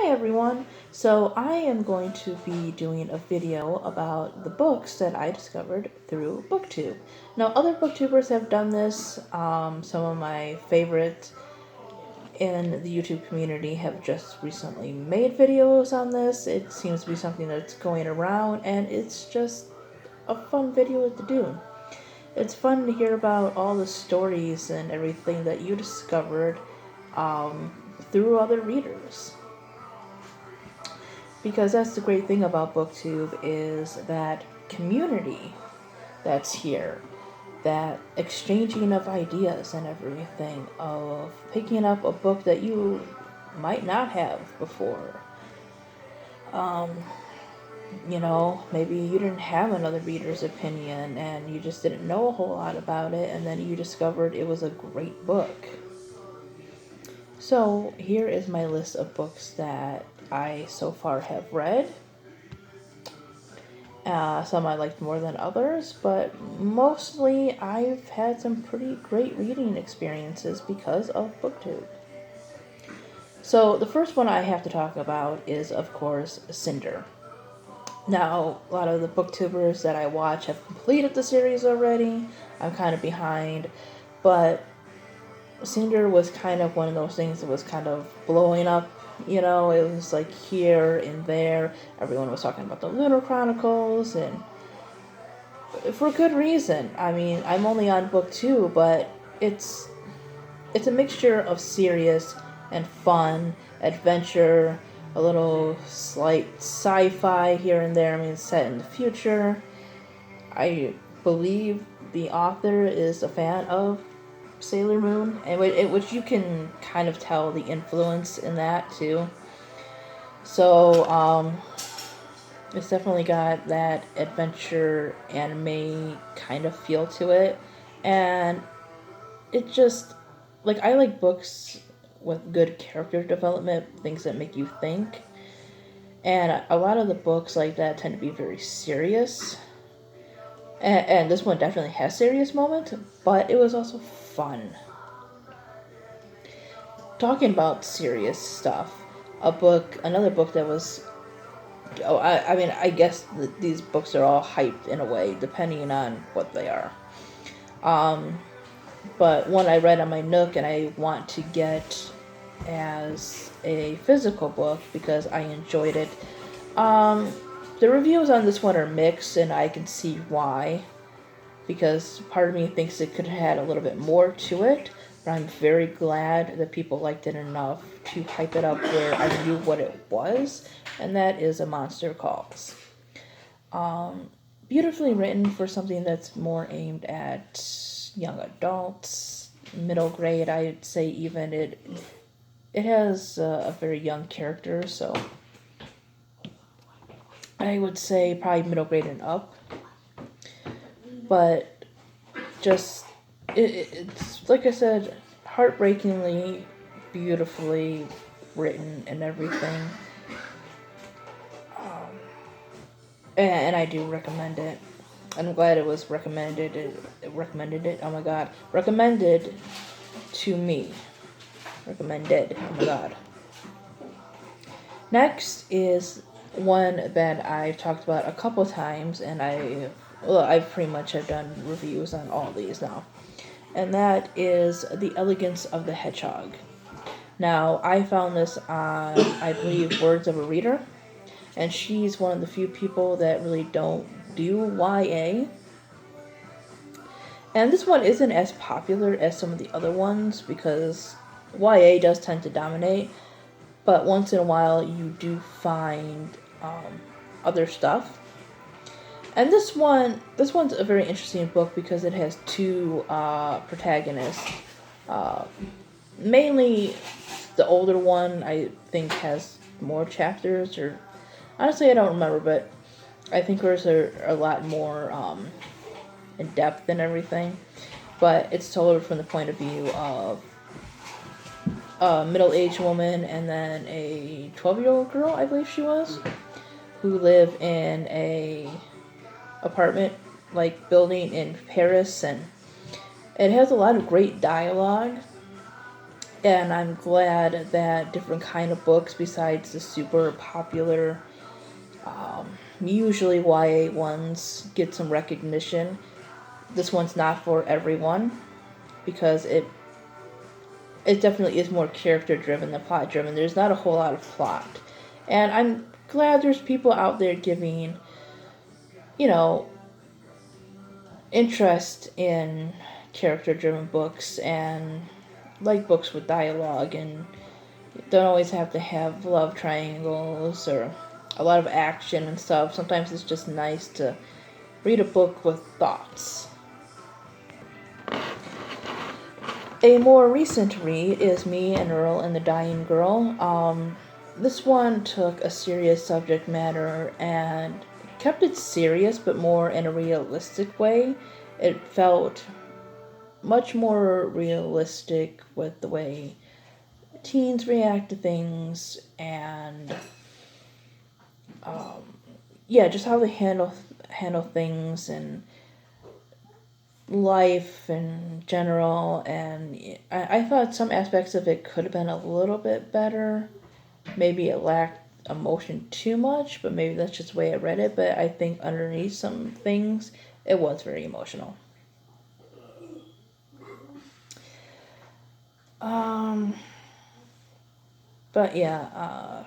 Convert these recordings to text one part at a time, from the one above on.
Hi everyone! So I am going to be doing a video about the books that I discovered through BookTube. Now other booktubers have done this. Some of my favorites in the YouTube community have just recently made videos on this. It seems to be something that's going around and it's just a fun video to do. It's fun to hear about all the stories and everything that you discovered through other readers. Because that's the great thing about BookTube is that community that's here, that exchanging of ideas and everything, of picking up a book that you might not have before. Maybe you didn't have another reader's opinion and you just didn't know a whole lot about it, and then you discovered it was a great book. So here is my list of books that I so far have read. Some I liked more than others, but mostly I've had some pretty great reading experiences because of BookTube. So the first one I have to talk about is, of course, Cinder. Now, a lot of the booktubers that I watch have completed the series already. I'm kind of behind, but Cinder was kind of one of those things that was kind of blowing up. It was like here and there. Everyone was talking about the Lunar Chronicles, and for good reason. I mean, I'm only on book 2, but it's a mixture of serious and fun, adventure, a little slight sci-fi here and there. I mean, it's set in the future. I believe the author is a fan of Sailor Moon, and which you can kind of tell the influence in that too. So it's definitely got that adventure anime kind of feel to it, and it just, like, I like books with good character development, things that make you think, and a lot of the books like that tend to be very serious. And this one definitely has serious moments, but it was also fun. Talking about serious stuff, another book that was, I guess these books are all hyped in a way, depending on what they are. But one I read on my Nook and I want to get as a physical book because I enjoyed it. The reviews on this one are mixed, and I can see why, because part of me thinks it could have had a little bit more to it, but I'm very glad that people liked it enough to hype it up where I knew what it was, and that is A Monster Calls. Beautifully written for something that's more aimed at young adults, middle grade, I'd say. Even it has a very young character, so I would say probably middle grade and up. But just, it's, like I said, heartbreakingly, beautifully written and everything. And I do recommend it. I'm glad it was recommended. Oh my god. Recommended to me. Recommended. Oh my god. Next is one that I've talked about a couple times, and I've pretty much have done reviews on all these now. And that is The Elegance of the Hedgehog. Now, I found this on, I believe, Words of a Reader, and she's one of the few people that really don't do YA. And this one isn't as popular as some of the other ones because YA does tend to dominate, but once in a while you do find other stuff. And this one's a very interesting book because it has two protagonists. Mainly the older one, I think, has more chapters, or honestly I don't remember, but I think hers are a lot more in depth and everything. But it's told from the point of view of a middle-aged woman and then a 12-year-old girl, I believe she was, who live in a apartment like building in Paris, and it has a lot of great dialogue. And I'm glad that different kind of books besides the super popular, usually YA ones, get some recognition. This one's not for everyone because it definitely is more character driven than plot driven. There's not a whole lot of plot. And I'm glad there's people out there giving, interest in character driven books and like books with dialogue and don't always have to have love triangles or a lot of action and stuff. Sometimes it's just nice to read a book with thoughts. A more recent read is Me and Earl and the Dying Girl. This one took a serious subject matter and kept it serious, but more in a realistic way. It felt much more realistic with the way teens react to things and just how they handle things and life in general. And I thought some aspects of it could have been a little bit better. Maybe it lacked emotion too much, but maybe that's just the way I read it. But I think underneath some things, it was very emotional. But yeah,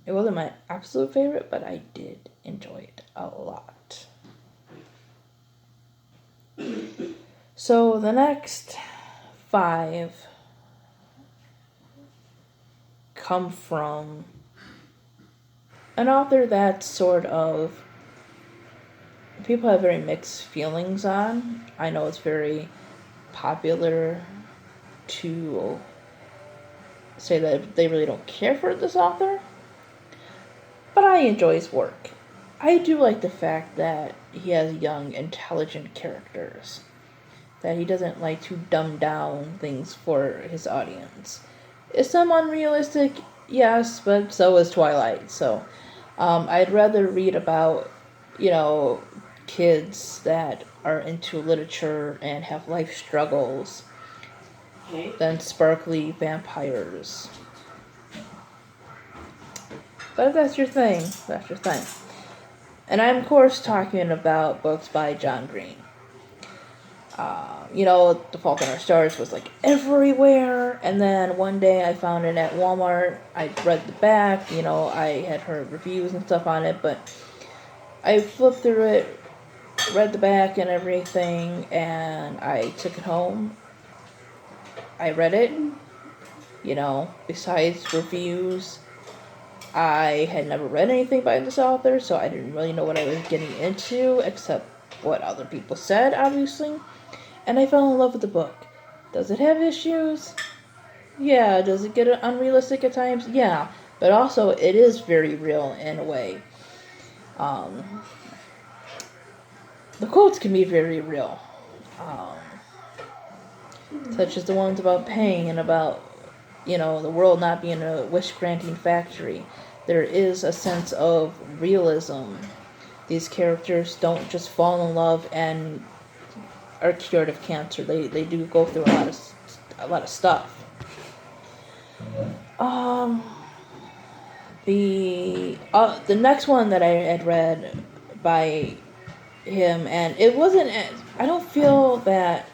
it wasn't my absolute favorite, but I did enjoy it a lot. So the next 5 come from an author that sort of people have very mixed feelings on. I know it's very popular to say that they really don't care for this author, but I enjoy his work. I do like the fact that he has young, intelligent characters, that he doesn't like to dumb down things for his audience. Is some unrealistic? Yes, but so is Twilight. So I'd rather read about, kids that are into literature and have life struggles than sparkly vampires. But if that's your thing, that's your thing. And I'm, of course, talking about books by John Green. The Fault in Our Stars was like everywhere, and then one day I found it at Walmart. I read the back, I had heard reviews and stuff on it, but I flipped through it, read the back and everything, and I took it home. I read it, besides reviews. I had never read anything by this author, so I didn't really know what I was getting into, except what other people said, obviously. And I fell in love with the book. Does it have issues? Yeah. Does it get unrealistic at times? Yeah. But also, it is very real in a way. The quotes can be very real. Such as the ones about pain and about, the world not being a wish-granting factory. There is a sense of realism. These characters don't just fall in love and are cured of cancer. They do go through a lot of stuff. The next one that I had read by him, and it wasn't. I don't feel that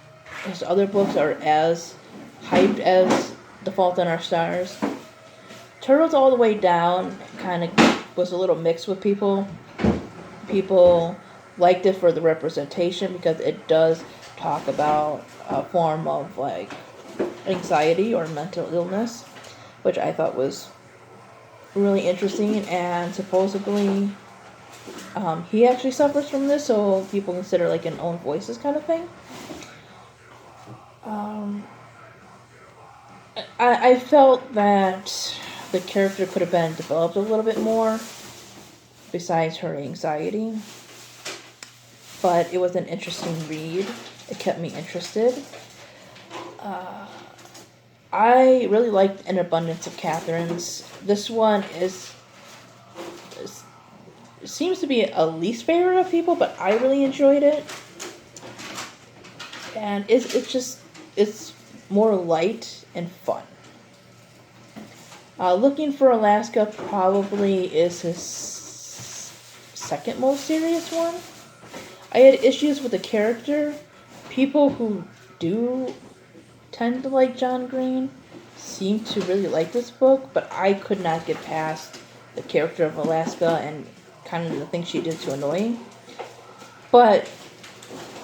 his other books are as hyped as The Fault in Our Stars. Turtles All the Way Down kind of was a little mixed with people. People liked it for the representation because it does talk about a form of anxiety or mental illness, which I thought was really interesting. And supposedly he actually suffers from this, so people consider an own voices kind of thing. I felt that the character could have been developed a little bit more besides her anxiety, but it was an interesting read. It kept me interested. I really liked An Abundance of Catherines. This one seems to be a least favorite of people, but I really enjoyed it. And it's more light and fun. Looking for Alaska probably is his second most serious one. I had issues with the character. People who do tend to like John Green seem to really like this book, but I could not get past the character of Alaska and kind of the things she did to annoying. But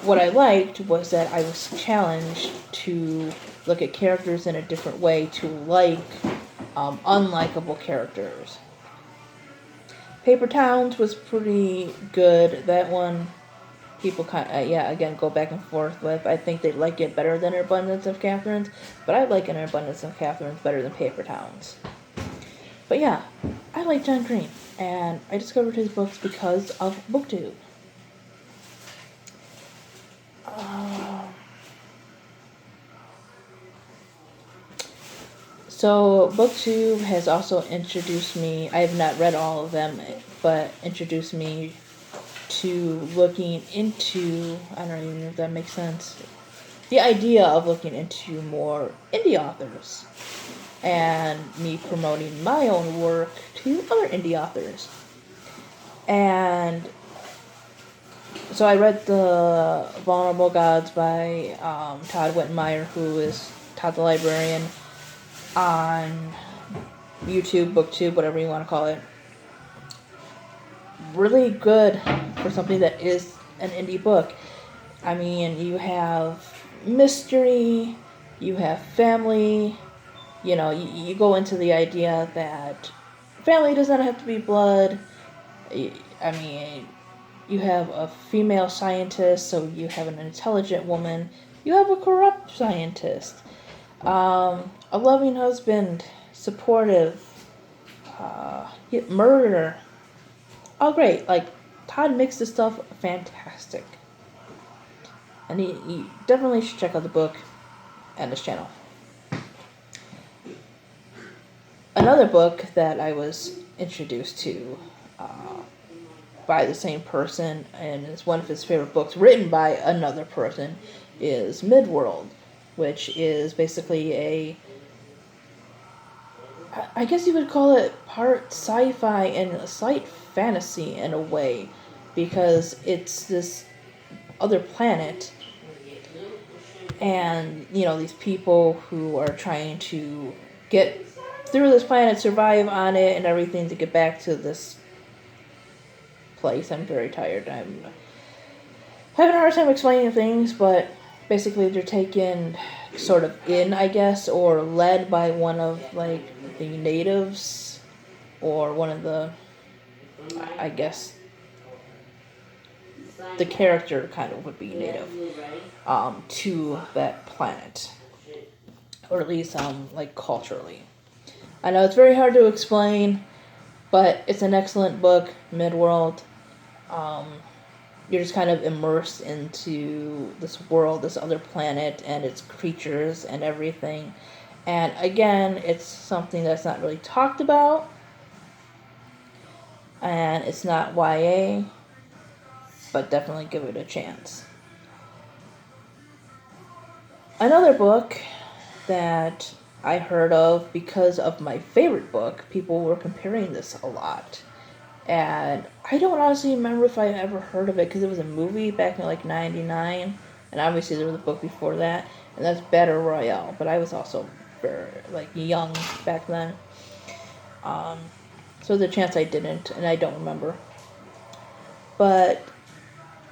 what I liked was that I was challenged to look at characters in a different way, to like unlikable characters. Paper Towns was pretty good. That one, people kind of, again, go back and forth with. I think they like it better than An Abundance of Catherines, but I like An Abundance of Catherines better than Paper Towns. But yeah, I like John Green, and I discovered his books because of BookTube. So BookTube has also introduced me, I have not read all of them, but introduced me to looking into, I don't even know if that makes sense, the idea of looking into more indie authors and me promoting my own work to other indie authors. And so I read The Vulnerable Gods by Todd Wittenmeyer, who is Todd the Librarian, on YouTube, BookTube, whatever you want to call it. Really good for something that is an indie book. I mean, you have mystery, you have family, you go into the idea that family does not have to be blood. I mean, you have a female scientist, so you have an intelligent woman. You have a corrupt scientist. A loving husband, supportive, murder. Oh, great. Like, Todd makes this stuff fantastic. And you definitely should check out the book and this channel. Another book that I was introduced to by the same person, and is one of his favorite books, written by another person, is Midworld, which is basically I guess you would call it part sci-fi and slight fantasy in a way, because it's this other planet, and these people who are trying to get through this planet, survive on it and everything, to get back to this place. I'm very tired. I'm having a hard time explaining things, but basically they're taken sort of in, I guess, or led by one of the natives, or one of the, I guess, the character kind of would be native to that planet, or at least culturally. I know it's very hard to explain, but it's an excellent book, Midworld. You're just kind of immersed into this world, this other planet, and its creatures and everything. And again, it's something that's not really talked about, and it's not YA, but definitely give it a chance. Another book that I heard of because of my favorite book, people were comparing this a lot. And I don't honestly remember if I ever heard of it, because it was a movie back in 99, and obviously there was a book before that, and that's Battle Royale. But I was also very young back then, so there's a chance I didn't, and I don't remember. But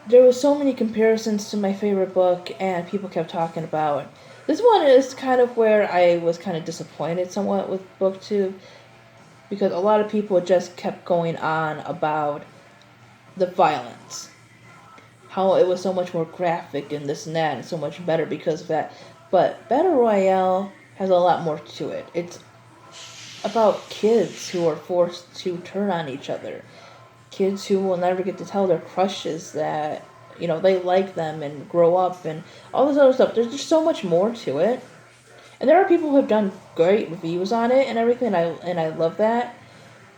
there were so many comparisons to my favorite book, and people kept talking about it. This one is kind of where I was kind of disappointed somewhat with BookTube, because a lot of people just kept going on about the violence, how it was so much more graphic and this and that, and so much better because of that. But Battle Royale has a lot more to it. It's about kids who are forced to turn on each other, kids who will never get to tell their crushes that they like them, and grow up, and all this other stuff. There's just so much more to it. And there are people who have done great reviews on it and everything, and I love that.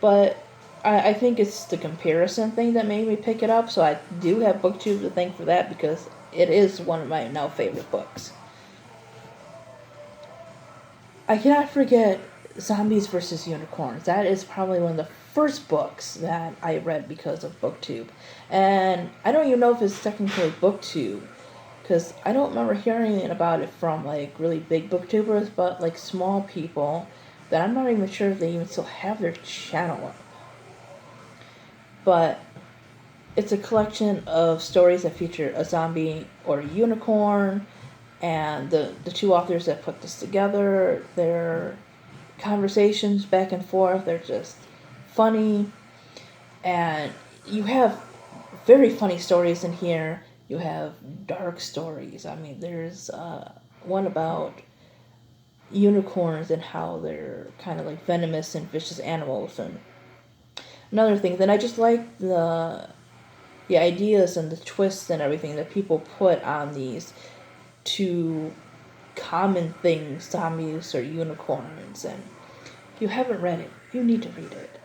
But I think it's the comparison thing that made me pick it up, so I do have BookTube to thank for that, because it is one of my now favorite books. I cannot forget Zombies versus Unicorns. That is probably one of the first books that I read because of BookTube. And I don't even know if it's technically BookTube, because I don't remember hearing about it from like really big booktubers, but like small people that I'm not even sure if they even still have their channel up. But it's a collection of stories that feature a zombie or a unicorn, and the two authors that put this together, their conversations back and forth, they're just funny, and you have very funny stories in here. You have dark stories. I mean, there's one about unicorns and how they're kind of like venomous and vicious animals, and another thing. Then I just like the ideas and the twists and everything that people put on these two common things, zombies or unicorns. And if you haven't read it, you need to read it.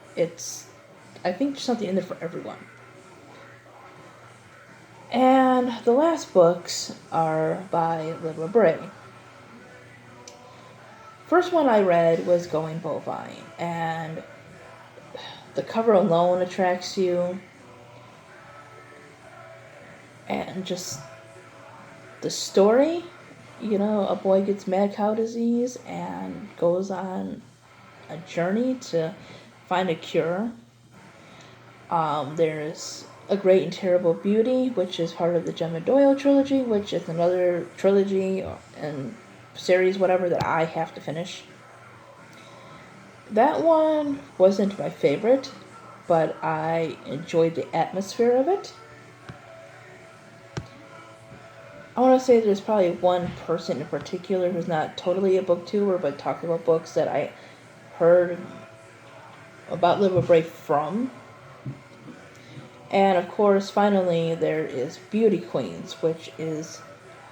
I think there's something in there for everyone. And the last books are by Libra Bray. First one I read was Going Bovine, and the cover alone attracts you, and just the story, a boy gets mad cow disease and goes on a journey to find a cure. There's A Great and Terrible Beauty, which is part of the Gemma Doyle trilogy, which is another trilogy and series, whatever, that I have to finish. That one wasn't my favorite, but I enjoyed the atmosphere of it. I want to say there's probably one person in particular who's not totally a booktuber, but talks about books that I heard about Libra Bray from. And of course, finally, there is Beauty Queens, which is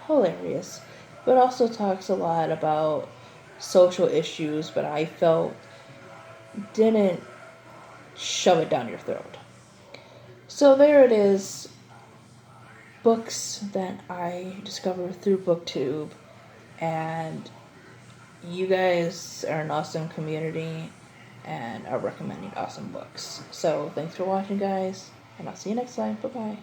hilarious, but also talks a lot about social issues, but I felt didn't shove it down your throat. So there it is. Books that I discovered through BookTube, and you guys are an awesome community and are recommending awesome books. So thanks for watching, guys, and I'll see you next time. Bye-bye.